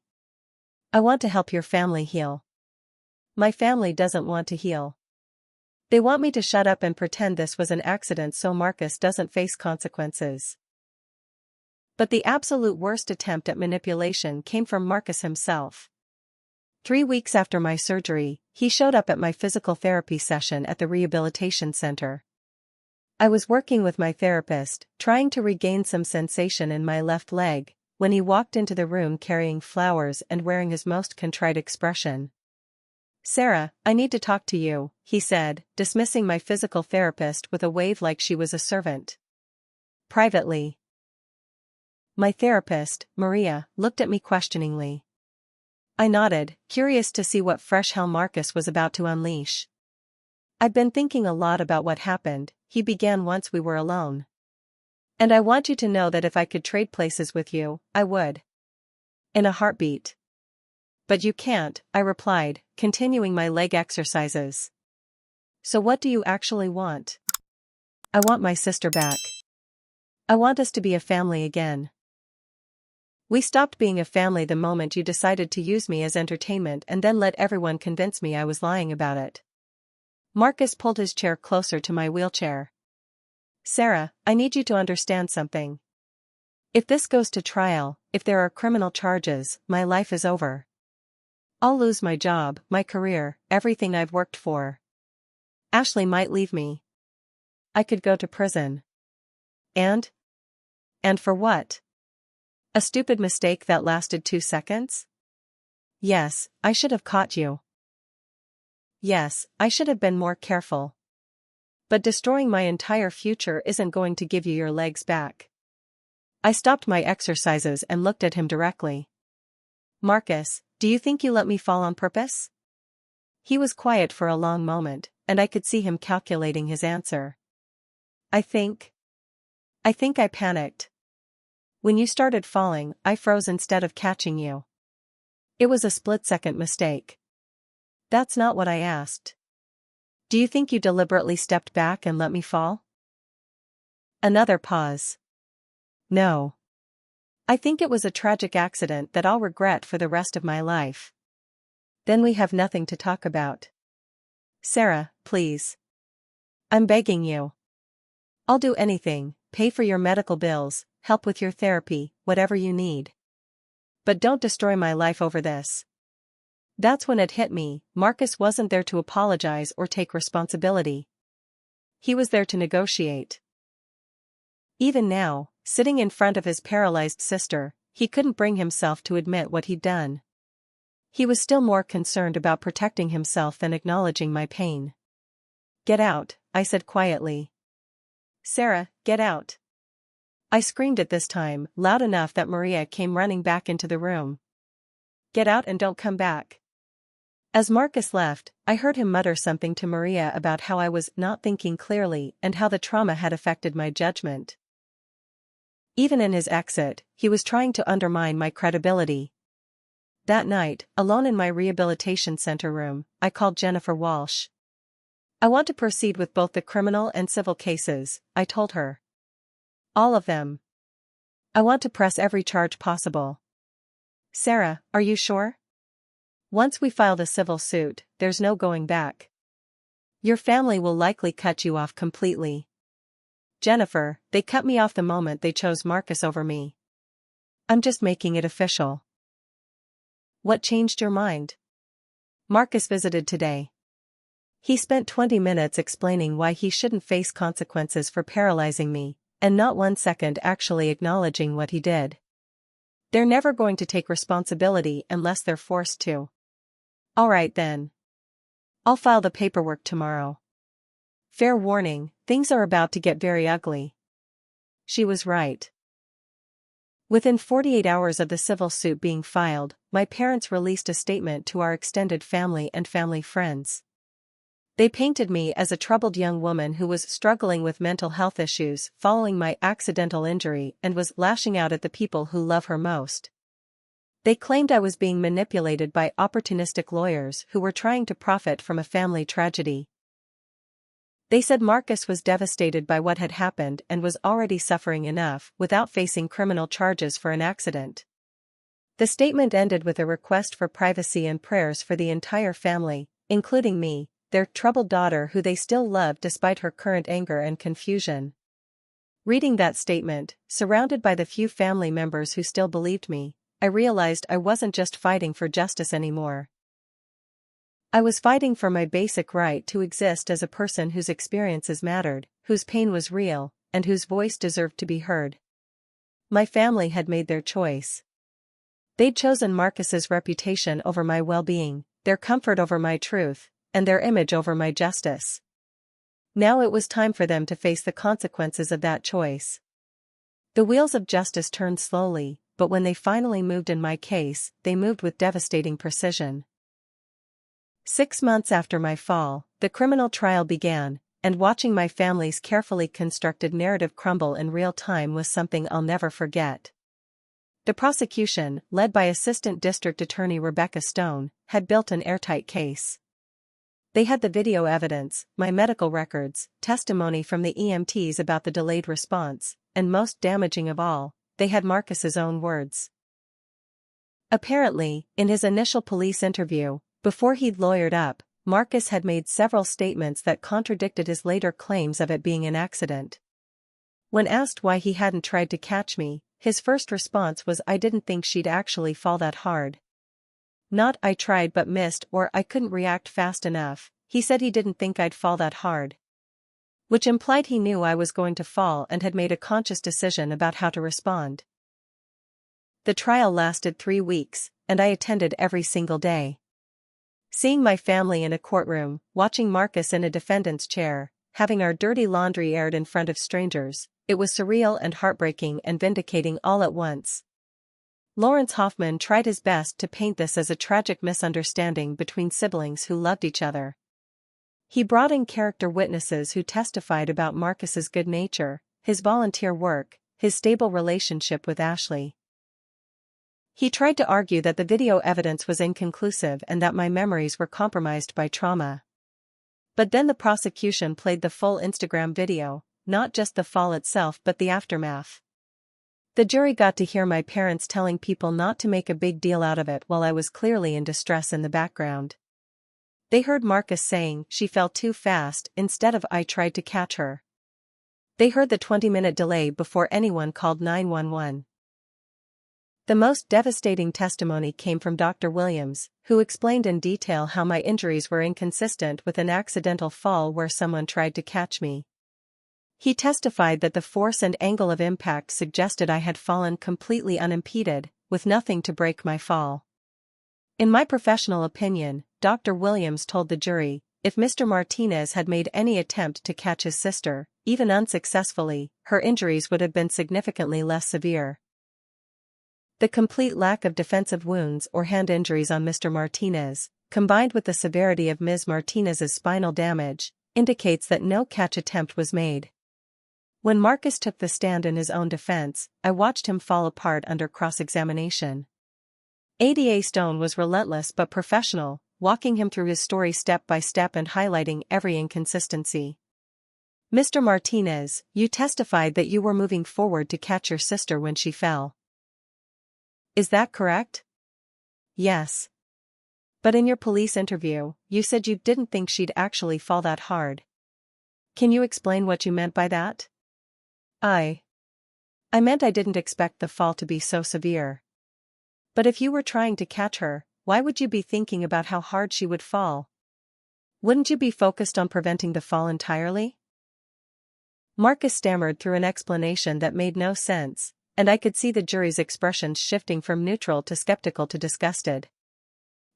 I want to help your family heal. My family doesn't want to heal. They want me to shut up and pretend this was an accident so Marcus doesn't face consequences. But the absolute worst attempt at manipulation came from Marcus himself. 3 weeks after my surgery, he showed up at my physical therapy session at the rehabilitation center. I was working with my therapist, trying to regain some sensation in my left leg, when he walked into the room carrying flowers and wearing his most contrite expression. Sarah, I need to talk to you, he said, dismissing my physical therapist with a wave like she was a servant. Privately. My therapist, Maria, looked at me questioningly. I nodded, curious to see what fresh hell Marcus was about to unleash. I'd been thinking a lot about what happened, he began once we were alone. And I want you to know that if I could trade places with you, I would. In a heartbeat. But you can't, I replied, continuing my leg exercises. So what do you actually want? I want my sister back. I want us to be a family again. We stopped being a family the moment you decided to use me as entertainment and then let everyone convince me I was lying about it. Marcus pulled his chair closer to my wheelchair. Sarah, I need you to understand something. If this goes to trial, if there are criminal charges, my life is over. I'll lose my job, my career, everything I've worked for. Ashley might leave me. I could go to prison. And? And for what? A stupid mistake that lasted 2 seconds? Yes, I should have caught you. Yes, I should have been more careful. But destroying my entire future isn't going to give you your legs back. I stopped my exercises and looked at him directly. Marcus, do you think you let me fall on purpose? He was quiet for a long moment, and I could see him calculating his answer. I think I panicked. When you started falling, I froze instead of catching you. It was a split-second mistake. That's not what I asked. Do you think you deliberately stepped back and let me fall? Another pause. No. I think it was a tragic accident that I'll regret for the rest of my life. Then we have nothing to talk about. Sarah, please. I'm begging you. I'll do anything, pay for your medical bills, help with your therapy, whatever you need. But don't destroy my life over this. That's when it hit me, Marcus wasn't there to apologize or take responsibility. He was there to negotiate. Even now, sitting in front of his paralyzed sister, he couldn't bring himself to admit what he'd done. He was still more concerned about protecting himself than acknowledging my pain. Get out, I said quietly. Sarah, get out. I screamed at this time, loud enough that Maria came running back into the room. Get out and don't come back. As Marcus left, I heard him mutter something to Maria about how I was not thinking clearly and how the trauma had affected my judgment. Even in his exit, he was trying to undermine my credibility. That night, alone in my rehabilitation center room, I called Jennifer Walsh. I want to proceed with both the criminal and civil cases, I told her. All of them. I want to press every charge possible. Sarah, are you sure? Once we file the civil suit, there's no going back. Your family will likely cut you off completely. Jennifer, they cut me off the moment they chose Marcus over me. I'm just making it official. What changed your mind? Marcus visited today. He spent 20 minutes explaining why he shouldn't face consequences for paralyzing me, and not 1 second actually acknowledging what he did. They're never going to take responsibility unless they're forced to. All right then. I'll file the paperwork tomorrow. Fair warning, things are about to get very ugly. She was right. Within 48 hours of the civil suit being filed, my parents released a statement to our extended family and family friends. They painted me as a troubled young woman who was struggling with mental health issues following my accidental injury and was lashing out at the people who love her most. They claimed I was being manipulated by opportunistic lawyers who were trying to profit from a family tragedy. They said Marcus was devastated by what had happened and was already suffering enough without facing criminal charges for an accident. The statement ended with a request for privacy and prayers for the entire family, including me, their troubled daughter who they still loved despite her current anger and confusion. Reading that statement, surrounded by the few family members who still believed me, I realized I wasn't just fighting for justice anymore. I was fighting for my basic right to exist as a person whose experiences mattered, whose pain was real, and whose voice deserved to be heard. My family had made their choice. They'd chosen Marcus's reputation over my well-being, their comfort over my truth, and their image over my justice. Now it was time for them to face the consequences of that choice. The wheels of justice turned slowly, but when they finally moved in my case, they moved with devastating precision. 6 months after my fall, the criminal trial began, and watching my family's carefully constructed narrative crumble in real time was something I'll never forget. The prosecution, led by Assistant District Attorney Rebecca Stone, had built an airtight case. They had the video evidence, my medical records, testimony from the EMTs about the delayed response, and most damaging of all, they had Marcus's own words. Apparently, in his initial police interview, before he'd lawyered up, Marcus had made several statements that contradicted his later claims of it being an accident. When asked why he hadn't tried to catch me, his first response was, "I didn't think she'd actually fall that hard." Not "I tried but missed" or "I couldn't react fast enough." He said he didn't think I'd fall that hard. Which implied he knew I was going to fall and had made a conscious decision about how to respond. The trial lasted 3 weeks, and I attended every single day. Seeing my family in a courtroom, watching Marcus in a defendant's chair, having our dirty laundry aired in front of strangers, it was surreal and heartbreaking and vindicating all at once. Lawrence Hoffman tried his best to paint this as a tragic misunderstanding between siblings who loved each other. He brought in character witnesses who testified about Marcus's good nature, his volunteer work, his stable relationship with Ashley. He tried to argue that the video evidence was inconclusive and that my memories were compromised by trauma. But then the prosecution played the full Instagram video, not just the fall itself but the aftermath. The jury got to hear my parents telling people not to make a big deal out of it while I was clearly in distress in the background. They heard Marcus saying, "She fell too fast," instead of "I tried to catch her." They heard the 20-minute delay before anyone called 911. The most devastating testimony came from Dr. Williams, who explained in detail how my injuries were inconsistent with an accidental fall where someone tried to catch me. He testified that the force and angle of impact suggested I had fallen completely unimpeded, with nothing to break my fall. In my professional opinion, Dr. Williams told the jury, if Mr. Martinez had made any attempt to catch his sister, even unsuccessfully, her injuries would have been significantly less severe. The complete lack of defensive wounds or hand injuries on Mr. Martinez, combined with the severity of Ms. Martinez's spinal damage, indicates that no catch attempt was made. When Marcus took the stand in his own defense, I watched him fall apart under cross-examination. ADA Stone was relentless but professional, walking him through his story step by step and highlighting every inconsistency. "Mr. Martinez, you testified that you were moving forward to catch your sister when she fell. Is that correct?" "Yes. But in your police interview, you said you didn't think she'd actually fall that hard. Can you explain what you meant by that?" I meant I didn't expect the fall to be so severe. But if you were trying to catch her, why would you be thinking about how hard she would fall? Wouldn't you be focused on preventing the fall entirely?" Marcus stammered through an explanation that made no sense, and I could see the jury's expressions shifting from neutral to skeptical to disgusted.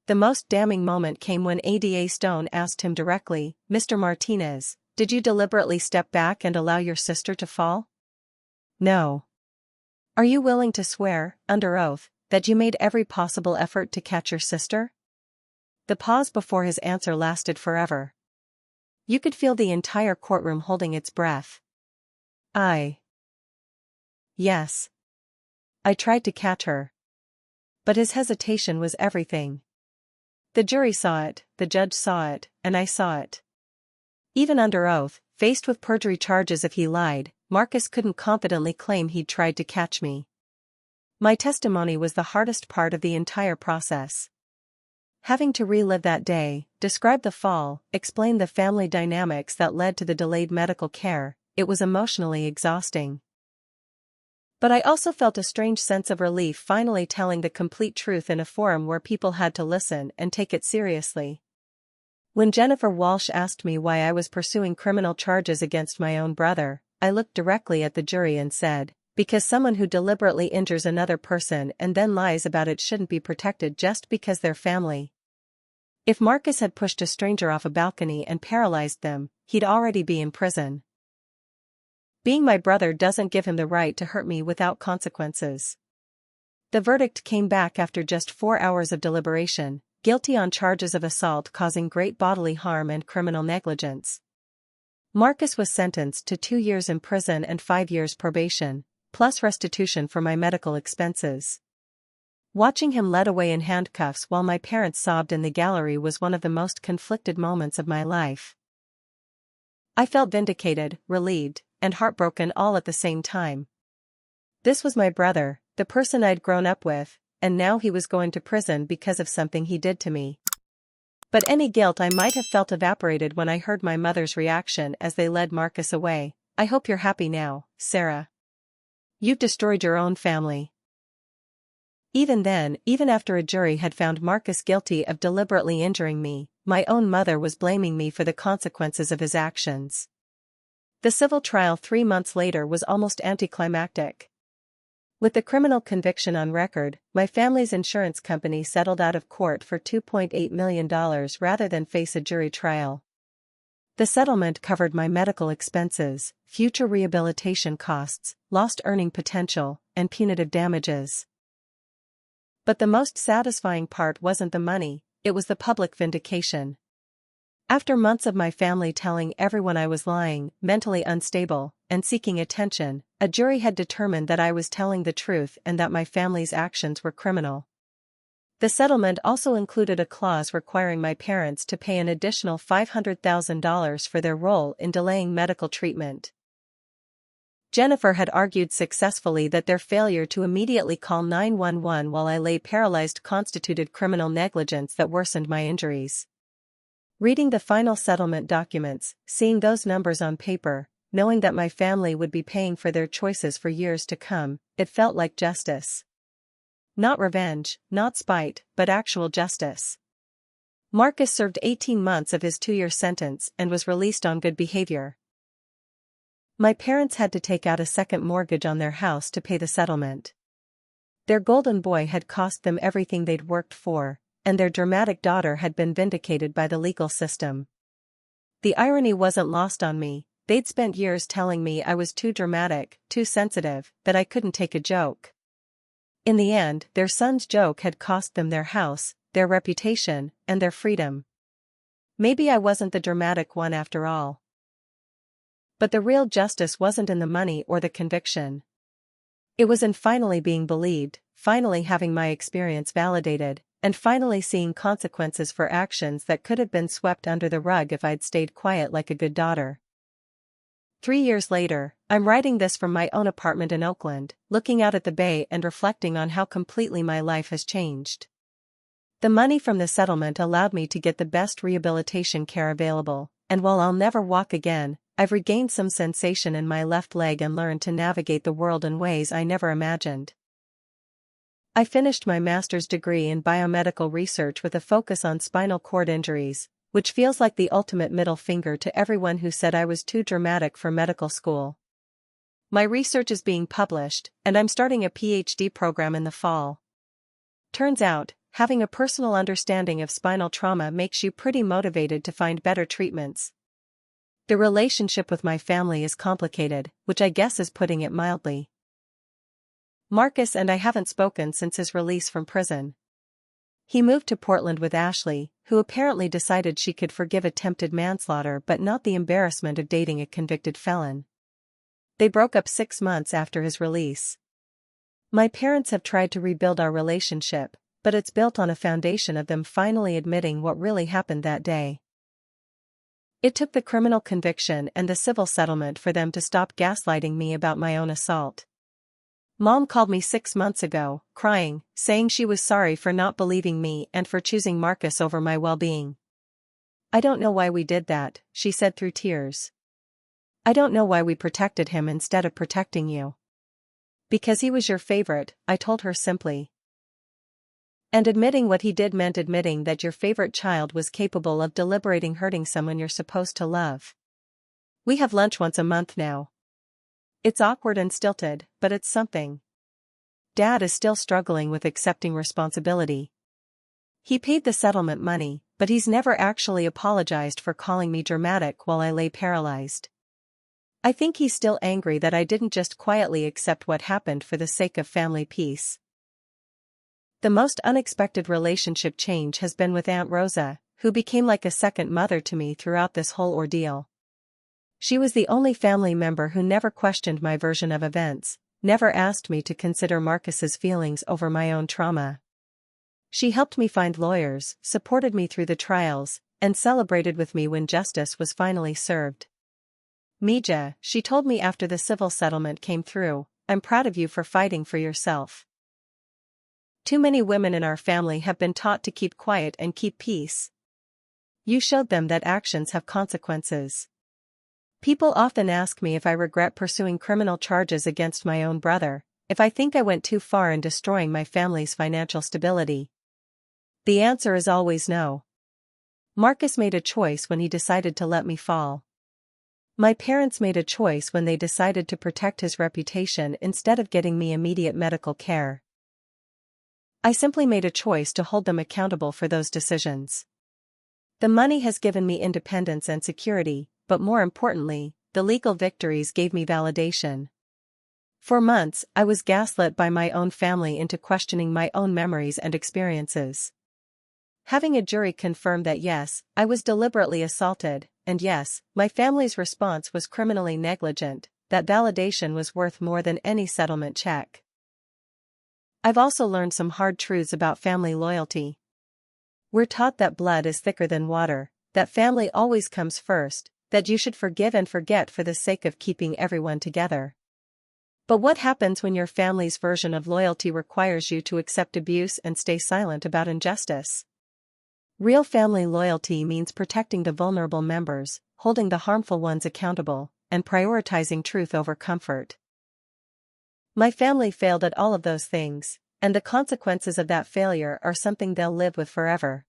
The most damning moment came when ADA Stone asked him directly, "Mr. Martinez, did you deliberately step back and allow your sister to fall?" "No." "Are you willing to swear, under oath, that you made every possible effort to catch your sister?" The pause before his answer lasted forever. You could feel the entire courtroom holding its breath. Yes. I tried to catch her." But his hesitation was everything. The jury saw it, the judge saw it, and I saw it. Even under oath, faced with perjury charges if he lied, Marcus couldn't confidently claim he'd tried to catch me. My testimony was the hardest part of the entire process. Having to relive that day, describe the fall, explain the family dynamics that led to the delayed medical care, it was emotionally exhausting. But I also felt a strange sense of relief finally telling the complete truth in a forum where people had to listen and take it seriously. When Jennifer Walsh asked me why I was pursuing criminal charges against my own brother, I looked directly at the jury and said, "Because someone who deliberately injures another person and then lies about it shouldn't be protected just because they're family." If Marcus had pushed a stranger off a balcony and paralyzed them, he'd already be in prison. Being my brother doesn't give him the right to hurt me without consequences. The verdict came back after just 4 hours of deliberation, guilty on charges of assault causing great bodily harm and criminal negligence. Marcus was sentenced to 2 years in prison and 5 years probation, plus restitution for my medical expenses. Watching him led away in handcuffs while my parents sobbed in the gallery was one of the most conflicted moments of my life. I felt vindicated, relieved, and heartbroken all at the same time. This was my brother, the person I'd grown up with, and now he was going to prison because of something he did to me. But any guilt I might have felt evaporated when I heard my mother's reaction as they led Marcus away. "I hope you're happy now, Sarah. You've destroyed your own family." Even then, even after a jury had found Marcus guilty of deliberately injuring me, my own mother was blaming me for the consequences of his actions. The civil trial 3 months later was almost anticlimactic. With the criminal conviction on record, my family's insurance company settled out of court for $2.8 million rather than face a jury trial. The settlement covered my medical expenses, future rehabilitation costs, lost earning potential, and punitive damages. But the most satisfying part wasn't the money, it was the public vindication. After months of my family telling everyone I was lying, mentally unstable, and seeking attention, a jury had determined that I was telling the truth and that my family's actions were criminal. The settlement also included a clause requiring my parents to pay an additional $500,000 for their role in delaying medical treatment. Jennifer had argued successfully that their failure to immediately call 911 while I lay paralyzed constituted criminal negligence that worsened my injuries. Reading the final settlement documents, seeing those numbers on paper, knowing that my family would be paying for their choices for years to come, it felt like justice. Not revenge, not spite, but actual justice. Marcus served 18 months of his 2-year sentence and was released on good behavior. My parents had to take out a second mortgage on their house to pay the settlement. Their golden boy had cost them everything they'd worked for, and their dramatic daughter had been vindicated by the legal system. The irony wasn't lost on me. They'd spent years telling me I was too dramatic, too sensitive, that I couldn't take a joke. In the end, their son's joke had cost them their house, their reputation, and their freedom. Maybe I wasn't the dramatic one after all. But the real justice wasn't in the money or the conviction. It was in finally being believed, finally having my experience validated, and finally seeing consequences for actions that could have been swept under the rug if I'd stayed quiet like a good daughter. 3 years later, I'm writing this from my own apartment in Oakland, looking out at the bay and reflecting on how completely my life has changed. The money from the settlement allowed me to get the best rehabilitation care available, and while I'll never walk again, I've regained some sensation in my left leg and learned to navigate the world in ways I never imagined. I finished my master's degree in biomedical research with a focus on spinal cord injuries, which feels like the ultimate middle finger to everyone who said I was too dramatic for medical school. My research is being published, and I'm starting a PhD program in the fall. Turns out, having a personal understanding of spinal trauma makes you pretty motivated to find better treatments. The relationship with my family is complicated, which I guess is putting it mildly. Marcus and I haven't spoken since his release from prison. He moved to Portland with Ashley, who apparently decided she could forgive attempted manslaughter but not the embarrassment of dating a convicted felon. They broke up 6 months after his release. My parents have tried to rebuild our relationship, but it's built on a foundation of them finally admitting what really happened that day. It took the criminal conviction and the civil settlement for them to stop gaslighting me about my own assault. Mom called me 6 months ago, crying, saying she was sorry for not believing me and for choosing Marcus over my well-being. "I don't know why we did that," she said through tears. "I don't know why we protected him instead of protecting you." "Because he was your favorite," I told her simply. And admitting what he did meant admitting that your favorite child was capable of deliberately hurting someone you're supposed to love. We have lunch once a month now. It's awkward and stilted, but it's something. Dad is still struggling with accepting responsibility. He paid the settlement money, but he's never actually apologized for calling me dramatic while I lay paralyzed. I think he's still angry that I didn't just quietly accept what happened for the sake of family peace. The most unexpected relationship change has been with Aunt Rosa, who became like a second mother to me throughout this whole ordeal. She was the only family member who never questioned my version of events, never asked me to consider Marcus's feelings over my own trauma. She helped me find lawyers, supported me through the trials, and celebrated with me when justice was finally served. Mija, she told me after the civil settlement came through, I'm proud of you for fighting for yourself. Too many women in our family have been taught to keep quiet and keep peace. You showed them that actions have consequences. People often ask me if I regret pursuing criminal charges against my own brother, if I think I went too far in destroying my family's financial stability. The answer is always no. Marcus made a choice when he decided to let me fall. My parents made a choice when they decided to protect his reputation instead of getting me immediate medical care. I simply made a choice to hold them accountable for those decisions. The money has given me independence and security, but more importantly, the legal victories gave me validation. For months, I was gaslit by my own family into questioning my own memories and experiences. Having a jury confirm that yes, I was deliberately assaulted, and yes, my family's response was criminally negligent, that validation was worth more than any settlement check. I've also learned some hard truths about family loyalty. We're taught that blood is thicker than water, that family always comes first, that you should forgive and forget for the sake of keeping everyone together. But what happens when your family's version of loyalty requires you to accept abuse and stay silent about injustice? Real family loyalty means protecting the vulnerable members, holding the harmful ones accountable, and prioritizing truth over comfort. My family failed at all of those things, and the consequences of that failure are something they'll live with forever.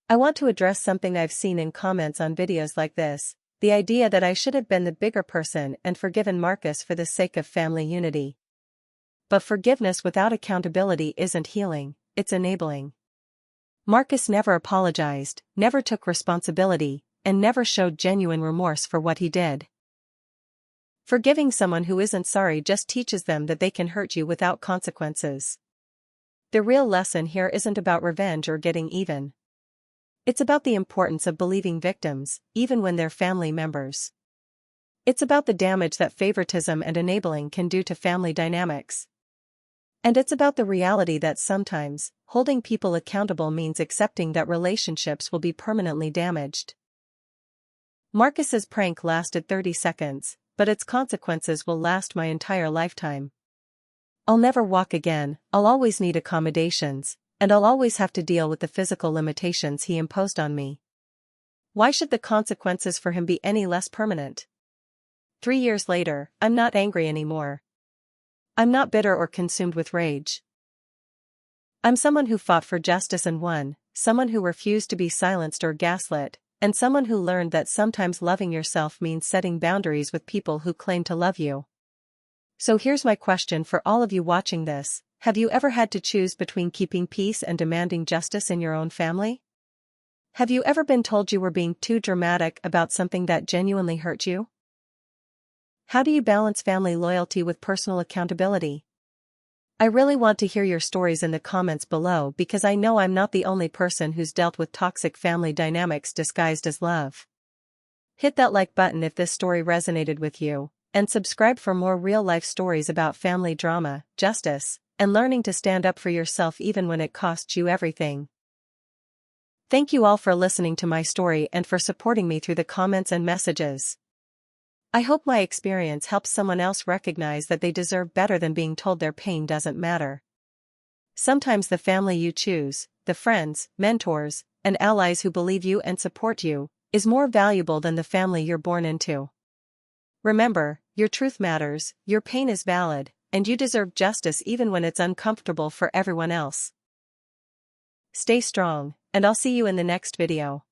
I want to address something I've seen in comments on videos like this, the idea that I should have been the bigger person and forgiven Marcus for the sake of family unity. But forgiveness without accountability isn't healing, it's enabling. Marcus never apologized, never took responsibility, and never showed genuine remorse for what he did. Forgiving someone who isn't sorry just teaches them that they can hurt you without consequences. The real lesson here isn't about revenge or getting even. It's about the importance of believing victims, even when they're family members. It's about the damage that favoritism and enabling can do to family dynamics. And it's about the reality that sometimes, holding people accountable means accepting that relationships will be permanently damaged. Marcus's prank lasted 30 seconds, but its consequences will last my entire lifetime. I'll never walk again, I'll always need accommodations, and I'll always have to deal with the physical limitations he imposed on me. Why should the consequences for him be any less permanent? 3 years later, I'm not angry anymore. I'm not bitter or consumed with rage. I'm someone who fought for justice and won, someone who refused to be silenced or gaslit, and someone who learned that sometimes loving yourself means setting boundaries with people who claim to love you. So here's my question for all of you watching this: have you ever had to choose between keeping peace and demanding justice in your own family? Have you ever been told you were being too dramatic about something that genuinely hurt you? How do you balance family loyalty with personal accountability? I really want to hear your stories in the comments below because I know I'm not the only person who's dealt with toxic family dynamics disguised as love. Hit that like button if this story resonated with you, and subscribe for more real-life stories about family drama, justice, and learning to stand up for yourself even when it costs you everything. Thank you all for listening to my story and for supporting me through the comments and messages. I hope my experience helps someone else recognize that they deserve better than being told their pain doesn't matter. Sometimes the family you choose, the friends, mentors, and allies who believe you and support you, is more valuable than the family you're born into. Remember, your truth matters, your pain is valid, and you deserve justice even when it's uncomfortable for everyone else. Stay strong, and I'll see you in the next video.